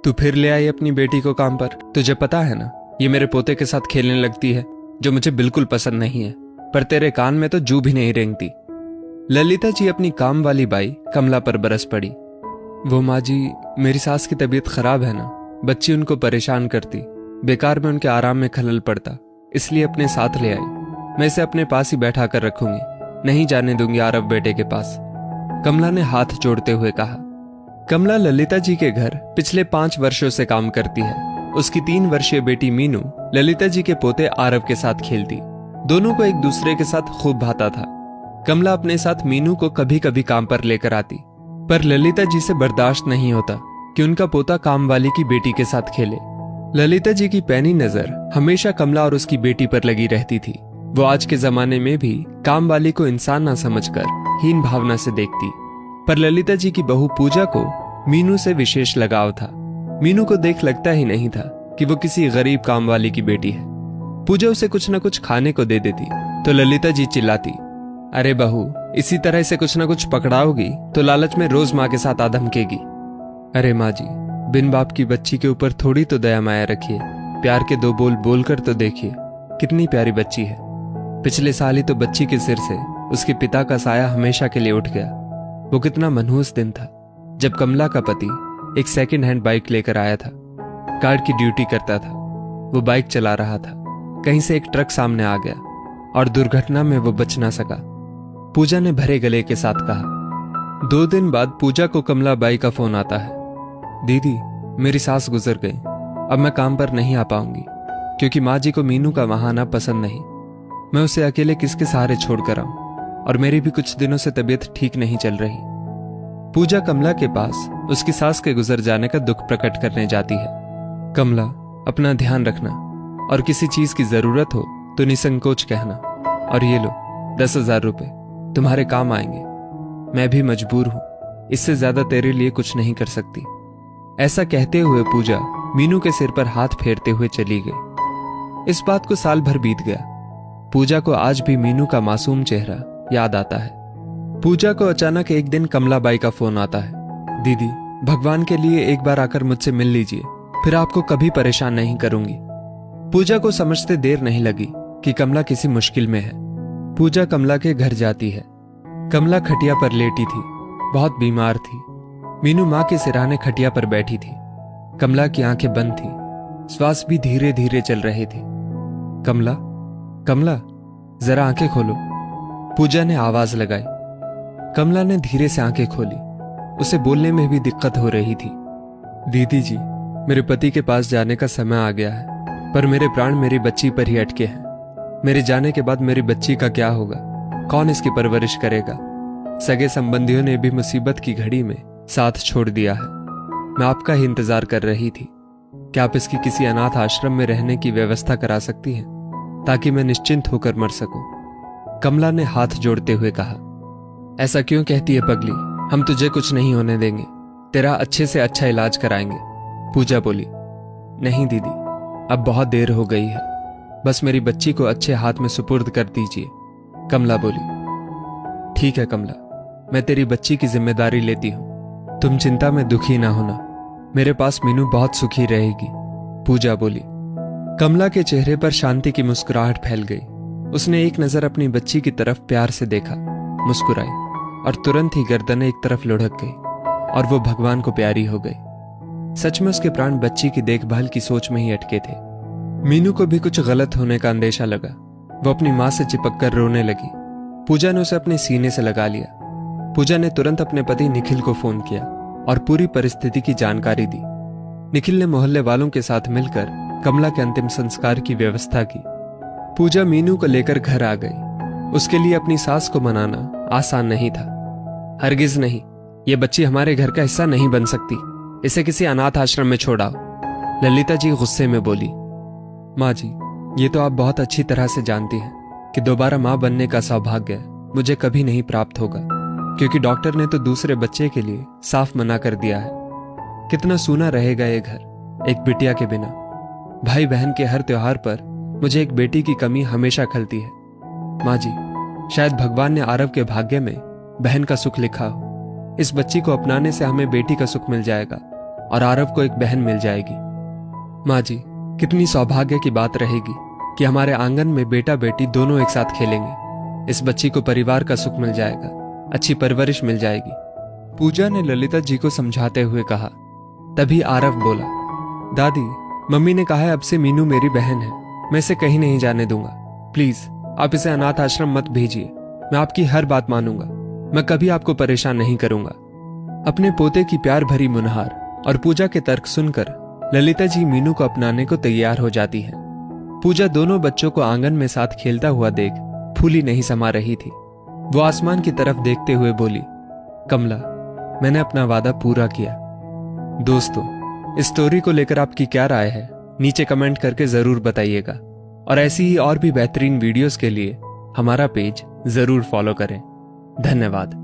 तू फिर ले आई अपनी बेटी को काम पर। तुझे पता है ना, ये मेरे पोते के साथ खेलने लगती है, जो मुझे बिल्कुल पसंद नहीं है, पर तेरे कान में तो जू भी नहीं रेंगती। ललिता जी अपनी काम वाली बाई कमला पर बरस पड़ी। वो माँ जी, मेरी सास की तबीयत खराब है ना, बच्ची उनको परेशान करती, बेकार में उनके आराम में खलल पड़ता, इसलिए अपने साथ ले आई। मैं इसे अपने पास ही बैठा कर रखूंगी, नहीं जाने दूंगी आरव बेटे के पास, कमला ने हाथ जोड़ते हुए कहा। कमला ललिता जी के घर पिछले 5 वर्षों से काम करती है। उसकी 3 वर्षीय बेटी मीनू ललिता जी के पोते आरव के साथ खेलती। दोनों को एक दूसरे के साथ खूब भाता था। कमला अपने साथ मीनू को कभी कभी काम पर लेकर आती, पर ललिता जी से बर्दाश्त नहीं होता कि उनका पोता काम वाली की बेटी के साथ खेले। ललिता जी की पैनी नजर हमेशा कमला और उसकी बेटी पर लगी रहती थी। वो आज के जमाने में भी काम वाली को इंसान ना समझकर हीन भावना से देखती, पर ललिता जी की बहू पूजा को मीनू से विशेष लगाव था। मीनू को देख लगता ही नहीं था कि वो किसी गरीब काम वाली की बेटी है। पूजा उसे कुछ न कुछ खाने को दे देती तो ललिता जी चिल्लाती, अरे बहू, इसी तरह से कुछ न कुछ पकड़ाओगी तो लालच में रोज माँ के साथ आ धमकेगी। अरे माँ जी, बिन बाप की बच्ची के ऊपर थोड़ी तो दया माया रखिए, प्यार के 2 बोल बोलकर तो देखिए, कितनी प्यारी बच्ची है। पिछले साल ही तो बच्ची के सिर से उसके पिता का साया हमेशा के लिए उठ गया। वो कितना मनहूस दिन था जब कमला का पति एक सेकंड हैंड बाइक लेकर आया था। गार्ड की ड्यूटी करता था। वो बाइक चला रहा था, कहीं से एक ट्रक सामने आ गया और दुर्घटना में वो बच ना सका। पूजा ने भरे गले के साथ कहा। 2 दिन बाद पूजा को कमला बाई का फोन आता है। दीदी, मेरी सास गुजर गई, अब मैं काम पर नहीं आ पाऊंगी, क्योंकि माँ जी को मीनू का वहां आना पसंद नहीं। मैं उसे अकेले किसके सहारे छोड़कर आऊं, और मेरी भी कुछ दिनों से तबीयत ठीक नहीं चल रही। पूजा कमला के पास उसकी सास के गुजर जाने का दुख प्रकट करने जाती है। कमला, अपना ध्यान रखना, और किसी चीज की जरूरत हो तो निसंकोच कहना, और ये लो 10,000 रुपए, तुम्हारे काम आएंगे। मैं भी मजबूर हूं, इससे ज्यादा तेरे लिए कुछ नहीं कर सकती। ऐसा कहते हुए पूजा मीनू के सिर पर हाथ फेरते हुए चली गई। इस बात को साल भर बीत गया। पूजा को आज भी मीनू का मासूम चेहरा याद आता है। पूजा को अचानक एक दिन कमला बाई का फोन आता है। दीदी, भगवान के लिए एक बार आकर मुझसे मिल लीजिए, फिर आपको कभी परेशान नहीं करूंगी। पूजा को समझते देर नहीं लगी कि कमला किसी मुश्किल में है। पूजा कमला के घर जाती है। कमला खटिया पर लेटी थी, बहुत बीमार थी। मीनू माँ के सिरहाने खटिया पर बैठी थी। कमला की आंखें बंद थी, श्वास भी धीरे धीरे चल रहे थे। कमला, कमला, जरा आंखें खोलो, पूजा ने आवाज लगाई। कमला ने धीरे से आंखें खोली। उसे बोलने में भी दिक्कत हो रही थी। दीदी जी, मेरे पति के पास जाने का समय आ गया है, पर मेरे प्राण मेरी बच्ची पर ही अटके हैं। मेरे जाने के बाद मेरी बच्ची का क्या होगा? कौन इसकी परवरिश करेगा? सगे संबंधियों ने भी मुसीबत की घड़ी में साथ छोड़ दिया है। मैं आपका ही इंतजार कर रही थी। क्या आप इसकी किसी अनाथ आश्रम में रहने की व्यवस्था करा सकती हैं, ताकि मैं निश्चिंत होकर मर सकूं? कमला ने हाथ जोड़ते हुए कहा। ऐसा क्यों कहती है पगली? हम तुझे कुछ नहीं होने देंगे, तेरा अच्छे से अच्छा इलाज कराएंगे, पूजा बोली। नहीं दीदी, अब बहुत देर हो गई है, बस मेरी बच्ची को अच्छे हाथ में सुपुर्द कर दीजिए, कमला बोली। ठीक है कमला, मैं तेरी बच्ची की जिम्मेदारी लेती हूं, तुम चिंता में दुखी ना होना, मेरे पास मीनू बहुत सुखी रहेगी, पूजा बोली। कमला के चेहरे पर शांति की मुस्कुराहट फैल गई। उसने एक नजर अपनी बच्ची की तरफ प्यार से देखा, मुस्कुराई, और तुरंत ही गर्दन एक तरफ लुढ़क गई और वो भगवान को प्यारी हो गई। सच में उसके प्राण बच्ची की देखभाल की सोच में ही अटके थे। मीनू को भी कुछ गलत होने का अंदेशा लगा। वो अपनी मां से चिपक कर रोने लगी। पूजा ने उसे अपने सीने से लगा लिया। पूजा ने तुरंत अपने पति निखिल को फोन किया और पूरी परिस्थिति की जानकारी दी। निखिल ने मोहल्ले वालों के साथ मिलकर कमला के अंतिम संस्कार की व्यवस्था की। पूजा मीनू को लेकर घर आ गई। उसके लिए अपनी सास को मनाना आसान नहीं था। हरगिज नहीं, ये बच्ची हमारे घर का हिस्सा नहीं बन सकती, इसे किसी अनाथ आश्रम में छोड़ाओ, ललिता जी गुस्से में बोली। माँ जी, ये तो आप बहुत अच्छी तरह से जानती हैं कि दोबारा माँ बनने का सौभाग्य मुझे कभी नहीं प्राप्त होगा, क्योंकि डॉक्टर ने तो दूसरे बच्चे के लिए साफ मना कर दिया है। कितना सूना रहेगा ये घर एक बिटिया के बिना। भाई बहन के हर त्योहार पर मुझे एक बेटी की कमी हमेशा खलती है। माँ जी, शायद भगवान ने आरव के भाग्य में बहन का सुख लिखा हो। इस बच्ची को अपनाने से हमें बेटी का सुख मिल जाएगा और आरव को एक बहन मिल जाएगी। माँ जी, कितनी सौभाग्य की बात रहेगी कि हमारे आंगन में बेटा बेटी दोनों एक साथ खेलेंगे। इस बच्ची को परिवार का सुख मिल जाएगा, अच्छी परवरिश मिल जाएगी। पूजा ने ललिता जी को समझाते हुए कहा। तभी आरव बोला, दादी, मम्मी ने कहा है अब से मीनू मेरी बहन है, मैं इसे कहीं नहीं जाने दूंगा। प्लीज आप इसे अनाथ आश्रम मत भेजिए, मैं आपकी हर बात मानूंगा, मैं कभी आपको परेशान नहीं करूंगा। अपने पोते की प्यार भरी मुनहार और पूजा के तर्क सुनकर ललिता जी मीनू को अपनाने को तैयार हो जाती है। पूजा दोनों बच्चों को आंगन में साथ खेलता हुआ देख फूली नहीं समा रही थी। वो आसमान की तरफ देखते हुए बोली, कमला, मैंने अपना वादा पूरा किया। दोस्तों, इस स्टोरी को लेकर आपकी क्या राय है नीचे कमेंट करके जरूर बताइएगा, और ऐसी ही और भी बेहतरीन वीडियोस के लिए हमारा पेज जरूर फॉलो करें। धन्यवाद।